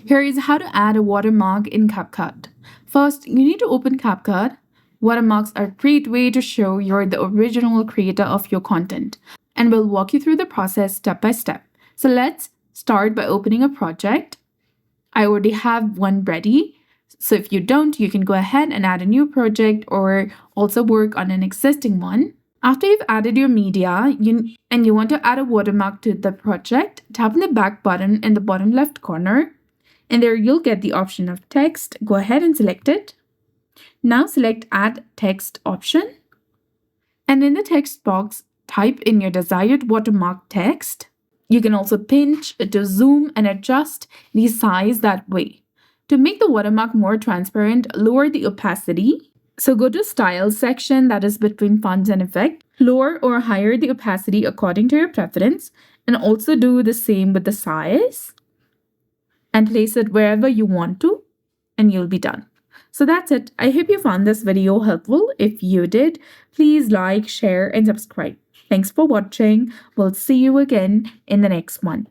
Here is how to add a watermark in CapCut. First, you need to open CapCut. Watermarks are a great way to show you're the original creator of your content, and we'll walk you through the process step by step. So let's start by opening a project. I already have one ready. So if you don't, you can go ahead and add a new project or also work on an existing one. After you've added your media and you want to add a watermark to the project, tap on the back button in the bottom left corner. And there you'll get the option of text. Go ahead and select it. Now select Add Text option. And in the text box, type in your desired watermark text. You can also pinch to zoom and adjust the size that way. To make the watermark more transparent, lower the opacity. So go to Style section, that is between Fonts and Effect. Lower or higher the opacity according to your preference. And also do the same with the size. And place it wherever you want to, and you'll be done. So that's it. I hope you found this video helpful. If you did, please like, share, and subscribe. Thanks for watching. We'll see you again in the next one.